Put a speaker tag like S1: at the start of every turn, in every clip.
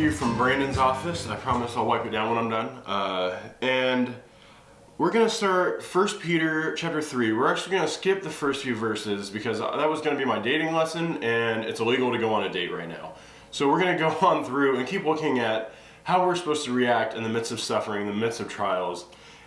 S1: you from Brandon's office. I promise I'll wipe it down when I'm done. And we're going to start 1 Peter chapter 3. We're actually going to skip the first few verses because that was going to be my dating lesson, and it's illegal to go on a date right now. So we're going to go on through and keep looking at how we're supposed to react in the midst of suffering, in the midst of trials.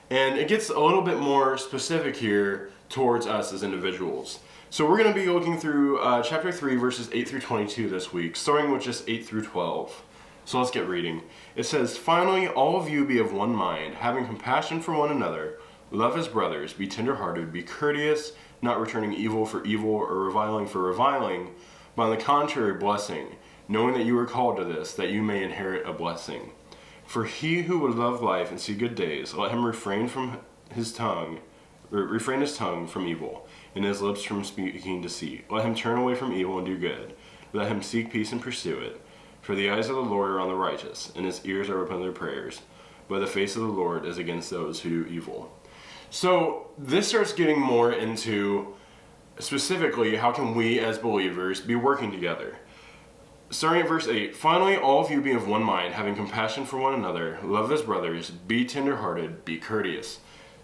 S1: And it gets a little bit more specific here towards us as individuals. So we're going to be looking through chapter 3, verses 8 through 22 this week, starting with just 8 through 12. So let's get reading. It says, "Finally, all of you be of one mind, having compassion for one another, love as brothers, be tenderhearted, be courteous, not returning evil for evil or reviling for reviling, but on the contrary blessing, knowing that you are called to this, that you may inherit a blessing. For he who would love life and see good days, let him refrain his tongue from evil, and his lips from speaking deceit. Let him turn away from evil and do good. Let him seek peace and pursue it. For the eyes of the Lord are on the righteous, and his ears are open to their prayers. But the face of the Lord is against those who do evil." So this starts getting more into specifically how can we as believers be working together. Starting at verse 8, "Finally, all of you be of one mind, having compassion for one another, love as brothers, be tenderhearted, be courteous."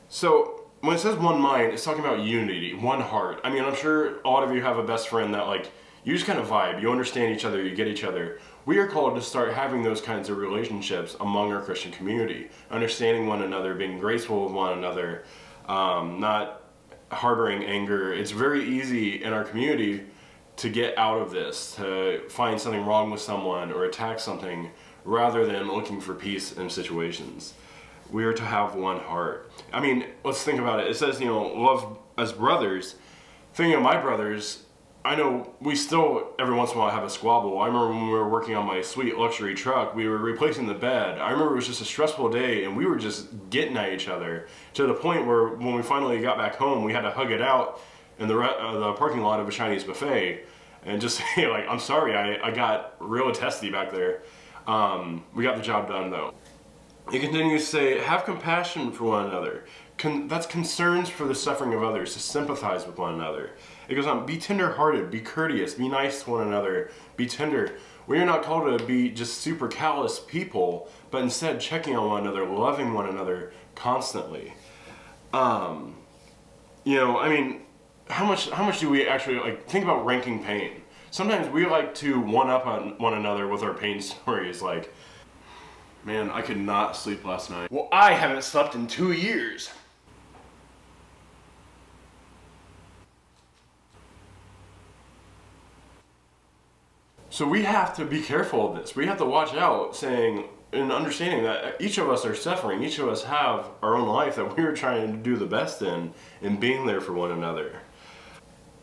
S1: So when it says one mind, it's talking about unity, one heart. I mean, I'm sure a lot of you have a best friend that you just kind of vibe, you understand each other, you get each other. We are called to start having those kinds of relationships among our Christian community, understanding one another, being graceful with one another, not harboring anger. It's very easy in our community to get out of this, to find something wrong with someone or attack something rather than looking for peace in situations. We are to have one heart. I mean, let's think about it. It says, love as brothers. Thinking of my brothers, I know we still every once in a while have a squabble. I remember when we were working on my sweet luxury truck, we were replacing the bed. I remember it was just a stressful day and we were just getting at each other to the point where when we finally got back home, we had to hug it out in the parking lot of a Chinese buffet and just say, "I'm sorry, I got real testy back there." We got the job done though. It continues to say, "Have compassion for one another." That's concerns for the suffering of others, to sympathize with one another. It goes on, "Be tender-hearted, be courteous, be nice to one another, be tender." We are not called to be just super callous people, but instead checking on one another, loving one another constantly. How much do we actually think about ranking pain? Sometimes we like to one-up on one another with our pain stories, "Man, I could not sleep last night." "Well, I haven't slept in 2 years." So we have to be careful of this. We have to watch out, saying and understanding that each of us are suffering. Each of us have our own life that we are trying to do the best in being there for one another.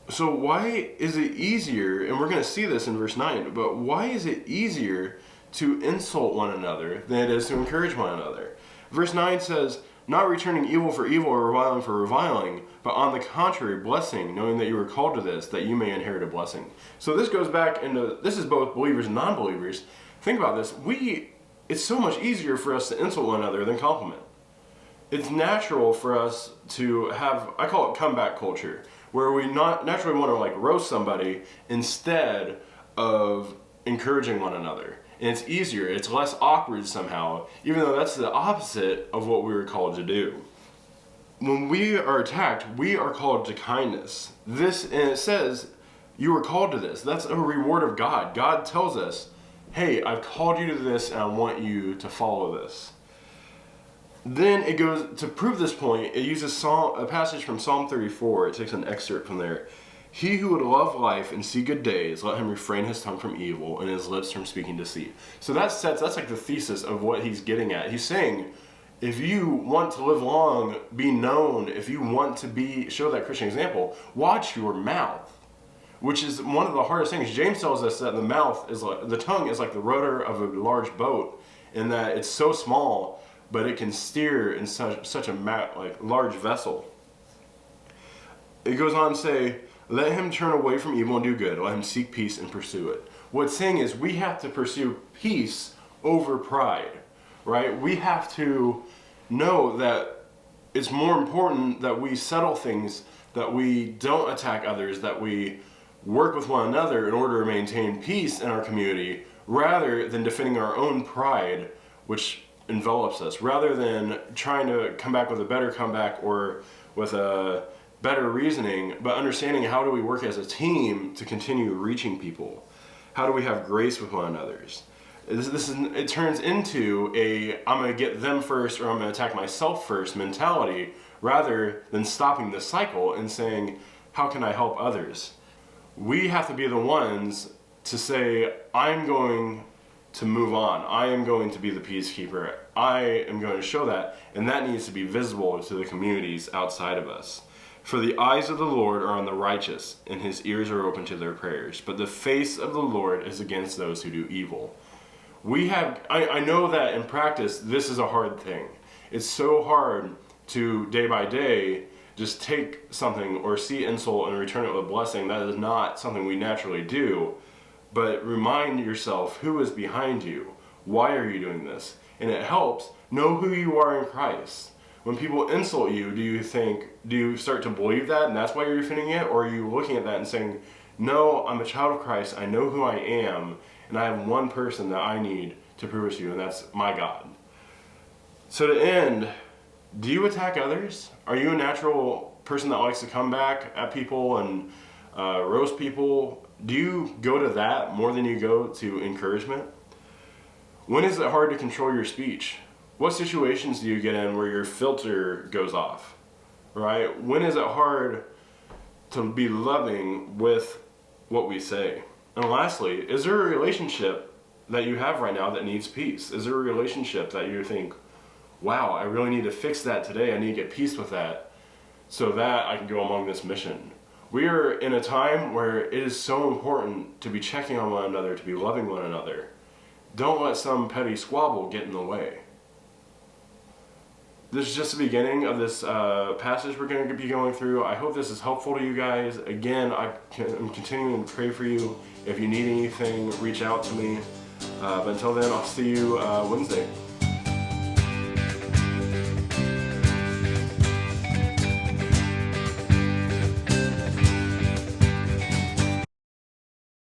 S1: So why is it easier, and we're going to see this in verse 9, but why is it easier to insult one another than it is to encourage one another? Verse 9 says, "Not returning evil for evil or reviling for reviling, but on the contrary blessing, knowing that you are called to this, that you may inherit a blessing." So this goes back into, this is both believers and non-believers. Think about this. It's so much easier for us to insult one another than compliment. It's natural for us to have, I call it comeback culture, where we not naturally want to roast somebody instead of encouraging one another. And it's easier, it's less awkward somehow, even though that's the opposite of what we were called to do. When we are attacked, we are called to kindness. And it says, you are called to this. That's a reward of God. God tells us, "Hey, I've called you to this and I want you to follow this." Then it goes, to prove this point, it uses a passage from Psalm 34. It takes an excerpt from there. "He who would love life and see good days, let him refrain his tongue from evil and his lips from speaking deceit." So that's the thesis of what he's getting at. He's saying, if you want to live long, be known, if you want to show that Christian example, watch your mouth, which is one of the hardest things. James tells us that the tongue is like the rudder of a large boat, and that it's so small, but it can steer in such a large vessel. It goes on to say, "Let him turn away from evil and do good. Let him seek peace and pursue it." What it's saying is we have to pursue peace over pride, right? We have to know that it's more important that we settle things, that we don't attack others, that we work with one another in order to maintain peace in our community, rather than defending our own pride, which envelops us, rather than trying to come back with a better comeback or with a better reasoning, but understanding how do we work as a team to continue reaching people? How do we have grace with one another? It turns into a I'm going to get them first or I'm going to attack myself first mentality, rather than stopping the cycle and saying, how can I help others? We have to be the ones to say, I'm going to move on. I am going to be the peacekeeper. I am going to show that, and that needs to be visible to the communities outside of us. For the eyes of the Lord are on the righteous, and his ears are open to their prayers. But the face of the Lord is against those who do evil. I know that in practice, this is a hard thing. It's so hard to, day by day, just take something or see insult and return it with a blessing. That is not something we naturally do. But remind yourself who is behind you. Why are you doing this? And it helps. Know who you are in Christ. When people insult you, do you start to believe that and that's why you're defending it? Or are you looking at that and saying, no, I'm a child of Christ, I know who I am, and I have one person that I need to prove it to you, and that's my God. So to end, do you attack others? Are you a natural person that likes to come back at people and roast people? Do you go to that more than you go to encouragement? When is it hard to control your speech? What situations do you get in where your filter goes off, right? When is it hard to be loving with what we say? And lastly, is there a relationship that you have right now that needs peace? Is there a relationship that you think, wow, I really need to fix that today. I need to get peace with that so that I can go among this mission. We are in a time where it is so important to be checking on one another, to be loving one another. Don't let some petty squabble get in the way. This is just the beginning of this passage we're going to be going through. I hope this is helpful to you guys. Again, I'm continuing to pray for you. If you need anything, reach out to me. But until then, I'll see you Wednesday.